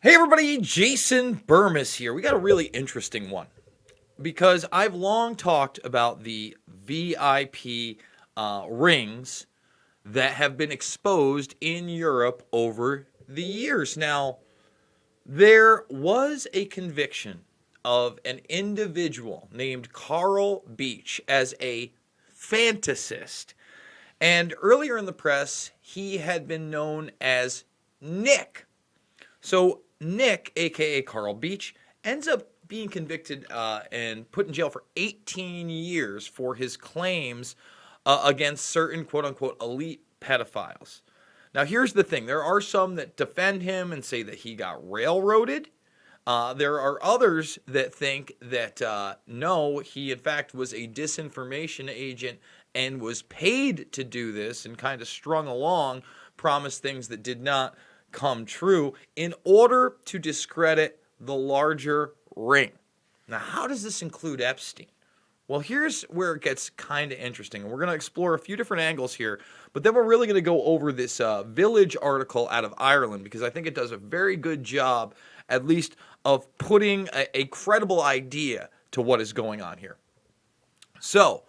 Hey everybody, Jason Burmis here. We got a really interesting one because I've long talked about the VIP rings that have been exposed in Europe over the years. Now, there was a conviction of an individual named Carl Beach as a fantasist. And earlier in the press, he had been known as Nick. So Nick, aka Carl Beach, ends up being convicted and put in jail for 18 years for his claims against certain quote unquote elite pedophiles. Now, here's the thing, there are some that defend him and say that he got railroaded. There are others that think that no, he in fact was a disinformation agent and was paid to do this and kind of strung along, promised things that did not come true in order to discredit the larger ring. Now, how does this include Epstein? Well, here's where it gets kind of interesting. We're going to explore a few different angles here, but then we're really going to go over this Village article out of Ireland because I think it does a very good job, at least, of putting a credible idea to what is going on here. So,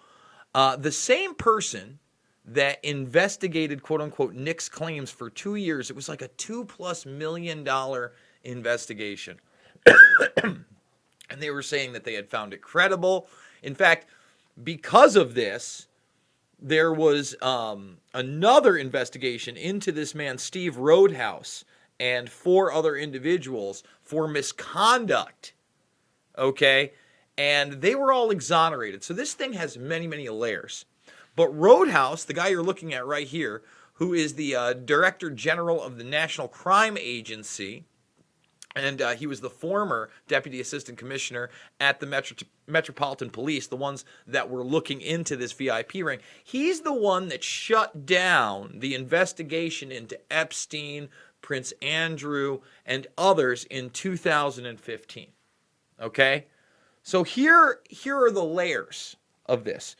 the same person that investigated, quote unquote, Nick's claims for 2 years, it was like a $2+ million investigation. And they were saying that they had found it credible. In fact, because of this, there was another investigation into this man, Steve Roadhouse, and 4 other individuals for misconduct. Okay? And they were all exonerated. So this thing has many, many layers. But Roadhouse, the guy you're looking at right here, who is the Director General of the National Crime Agency, and he was the former Deputy Assistant Commissioner at the Metropolitan Police, the ones that were looking into this VIP ring. He's the one that shut down the investigation into Epstein, Prince Andrew, and others in 2015. Okay? So here are the layers of this.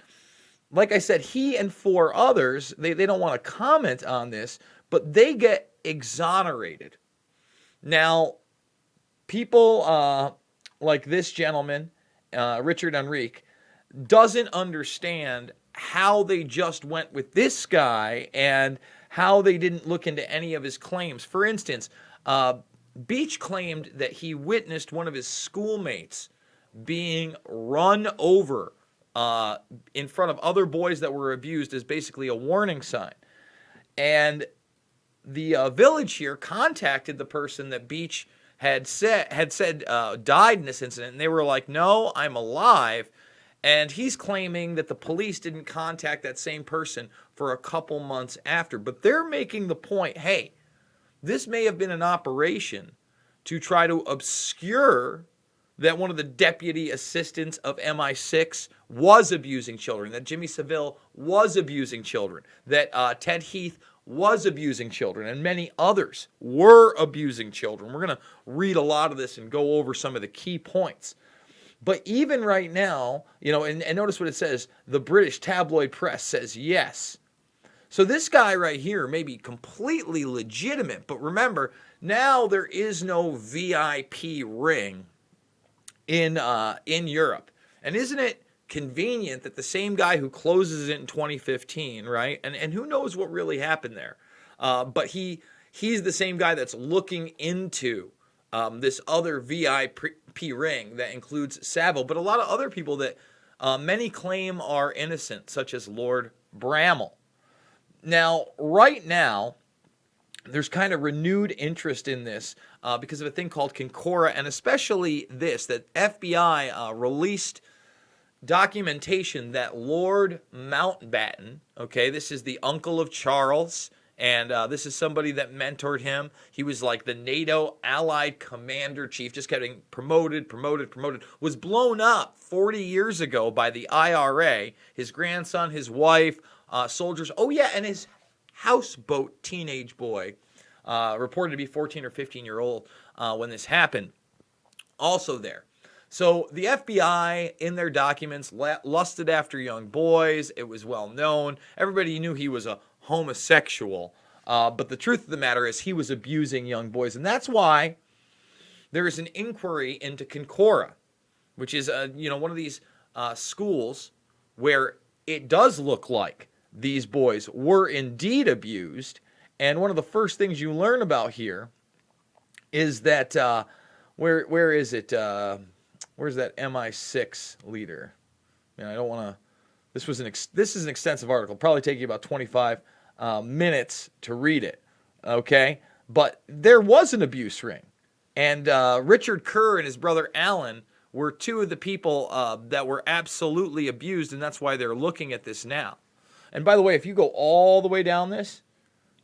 Like I said, he and 4 others, they don't want to comment on this, but they get exonerated. Now, people like this gentleman, Richard Enrique, doesn't understand how they just went with this guy and how they didn't look into any of his claims. For instance, Beach claimed that he witnessed one of his schoolmates being run over in front of other boys that were abused as basically a warning sign. And the Village here contacted the person that Beach had said died in this incident, and they were like, no, I'm alive. And he's claiming that the police didn't contact that same person for a couple months after. But they're making the point, hey, this may have been an operation to try to obscure that one of the deputy assistants of MI6 was abusing children, that Jimmy Savile was abusing children, that Ted Heath was abusing children, and many others were abusing children. We're going to read a lot of this and go over some of the key points. But even right now, and notice what it says, the British tabloid press says yes. So this guy right here may be completely legitimate, but remember, now there is no VIP ring in Europe. And isn't it convenient that the same guy who closes it in 2015, right? And who knows what really happened there? But he's the same guy that's looking into this other VIP ring that includes Savile, but a lot of other people that many claim are innocent, such as Lord Bramall. Now, right now, there's kind of renewed interest in this because of a thing called Concora, and especially this, that FBI released documentation that Lord Mountbatten, okay, this is the uncle of Charles, and this is somebody that mentored him. He was like the NATO Allied Commander-Chief, just getting promoted, was blown up 40 years ago by the IRA, his grandson, his wife, soldiers. Oh, yeah, and his houseboat teenage boy, reported to be 14 or 15-year-old when this happened, also there. So the FBI, in their documents, lusted after young boys. It was well known. Everybody knew he was a homosexual. But the truth of the matter is he was abusing young boys. And that's why there is an inquiry into Concora, which is one of these schools where it does look like these boys were indeed abused. And one of the first things you learn about here is that where is it? Where's that MI6 leader? Man, I don't want to. This is an extensive article. Probably take you about 25 minutes to read it. Okay, but there was an abuse ring, and Richard Kerr and his brother Alan were two of the people that were absolutely abused, and that's why they're looking at this now. And by the way, if you go all the way down this,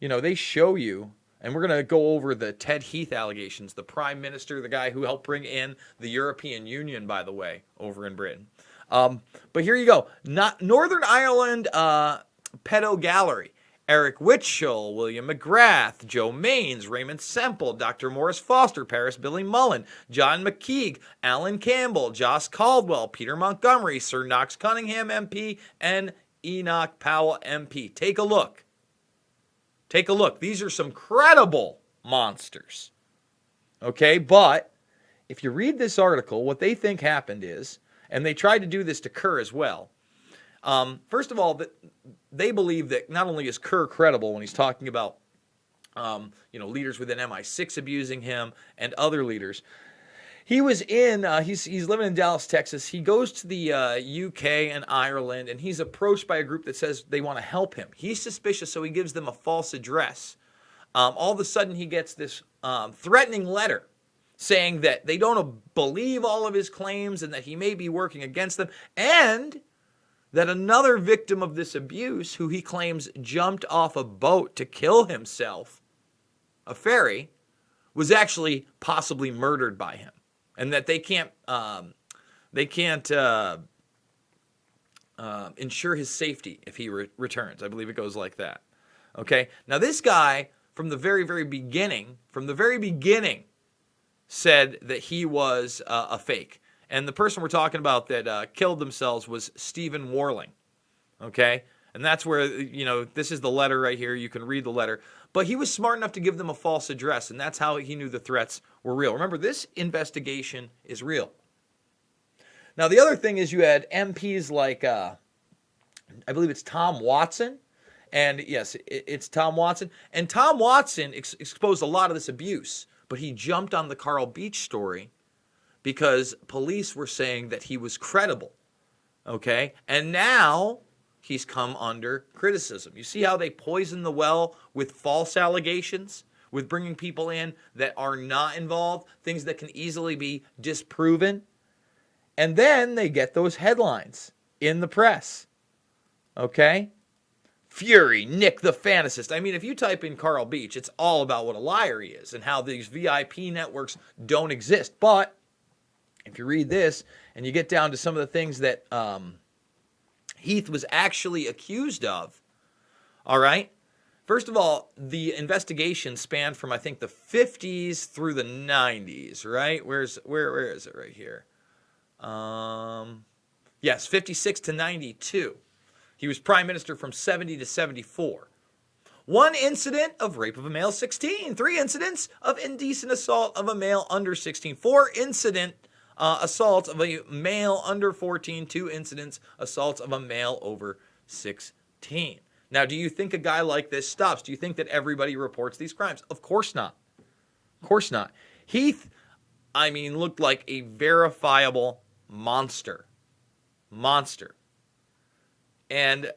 they show you, and we're going to go over the Ted Heath allegations, the prime minister, the guy who helped bring in the European Union, by the way, over in Britain. But here you go. Northern Ireland Pedo Gallery. Eric Witchell, William McGrath, Joe Maines, Raymond Semple, Dr. Morris Foster, Paris Billy Mullen, John McKeague, Alan Campbell, Joss Caldwell, Peter Montgomery, Sir Knox Cunningham MP, and Enoch Powell MP. Take a look. Take a look. These are some credible monsters. Okay, but if you read this article, what they think happened is, and they tried to do this to Kerr as well. First of all, they believe that not only is Kerr credible when he's talking about, leaders within MI6 abusing him and other leaders. He was he's living in Dallas, Texas. He goes to the UK and Ireland, and he's approached by a group that says they want to help him. He's suspicious, so he gives them a false address. All of a sudden, he gets this threatening letter saying that they don't believe all of his claims and that he may be working against them, and that another victim of this abuse, who he claims jumped off a boat to kill himself, a ferry, was actually possibly murdered by him, and that they can't ensure his safety if he returns. I believe it goes like that. Okay. Now this guy, from the very beginning, said that he was a fake. And the person we're talking about that killed themselves was Stephen Warling. Okay? And that's where, this is the letter right here. You can read the letter. But he was smart enough to give them a false address, and that's how he knew the threats were real. Remember, this investigation is real. Now, the other thing is you had MPs like, I believe it's Tom Watson. And yes, it's Tom Watson. And Tom Watson exposed a lot of this abuse, but he jumped on the Carl Beach story because police were saying that he was credible, okay? And now he's come under criticism. You see how they poison the well with false allegations, with bringing people in that are not involved, things that can easily be disproven? And then they get those headlines in the press, okay? Fury, Nick the Fantasist. I mean, if you type in Carl Beach, it's all about what a liar he is and how these VIP networks don't exist. But if you read this and you get down to some of the things that Heath was actually accused of, all right? First of all, the investigation spanned from, I think, the 50s through the 90s, right? Where is it right here? Yes, 56 to 92. He was prime minister from 70 to 74. 1 incident of rape of a male, 16. 3 incidents of indecent assault of a male under 16. 4 incident assaults of a male under 14. 2 incidents assaults of a male over 16. Now, do you think a guy like this stops? Do you think that everybody reports these crimes? Of course not. Of course not. Heath, looked like a verifiable monster. And,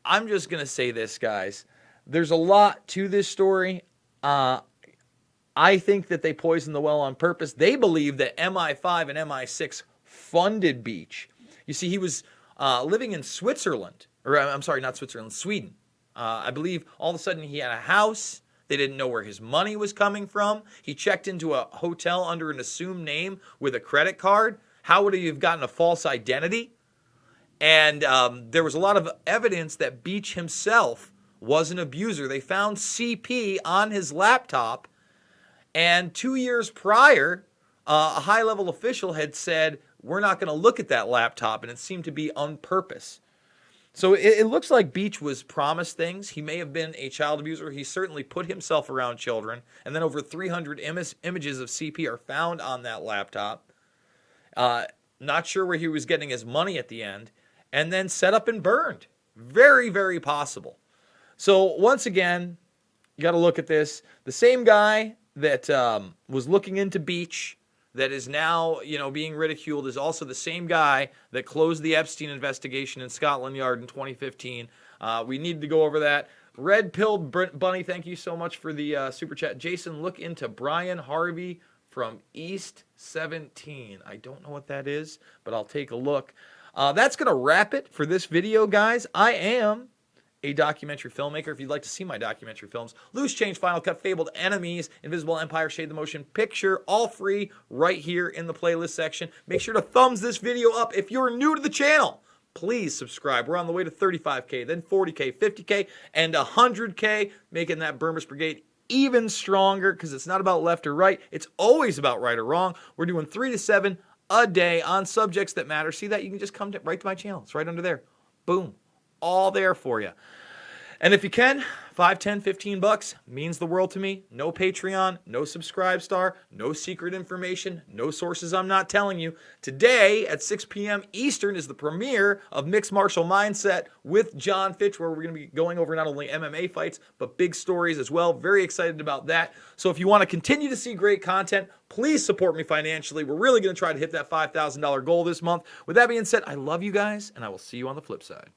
I'm just going to say this, guys. There's a lot to this story. I think that they poisoned the well on purpose. They believe that MI5 and MI6 funded Beach. You see, he was living in Switzerland. Or, I'm sorry, not Switzerland, Sweden. I believe all of a sudden he had a house. They didn't know where his money was coming from. He checked into a hotel under an assumed name with a credit card. How would he have gotten a false identity? And there was a lot of evidence that Beach himself was an abuser. They found CP on his laptop. And 2 years prior, a high-level official had said, we're not going to look at that laptop. And it seemed to be on purpose. So it looks like Beach was promised things. He may have been a child abuser. He certainly put himself around children. And then over 300 images of CP are found on that laptop. Not sure where he was getting his money at the end. And then set up and burned. Very, very possible. So once again, you got to look at this. The same guy that was looking into Beach, that is now, being ridiculed, is also the same guy that closed the Epstein investigation in Scotland Yard in 2015. We need to go over that. Red Pilled Bunny, thank you so much for the super chat. Jason, look into Brian Harvey from East 17. I don't know what that is, but I'll take a look. That's going to wrap it for this video, guys. I am a documentary filmmaker. If you'd like to see my documentary films, Loose Change, Final Cut, Fabled Enemies, Invisible Empire, Shade the Motion Picture, all free right here in the playlist section. Make sure to thumbs this video up. If you're new to the channel, please subscribe. We're on the way to 35K, then 40K, 50K, and 100K, making that Burmist Brigade even stronger, because it's not about left or right. It's always about right or wrong. We're doing 3 to 7 a day on subjects that matter. See that? You can just come right to my channel. It's right under there. Boom. All there for you. And if you can, $5, $10, $15 means the world to me. No Patreon, no Subscribe Star, no secret information, no sources I'm not telling you. Today at 6 p.m. Eastern is the premiere of Mixed Martial Mindset with John Fitch, where we're going to be going over not only MMA fights, but big stories as well. Very excited about that. So if you want to continue to see great content, please support me financially. We're really going to try to hit that $5,000 goal this month. With that being said, I love you guys, and I will see you on the flip side.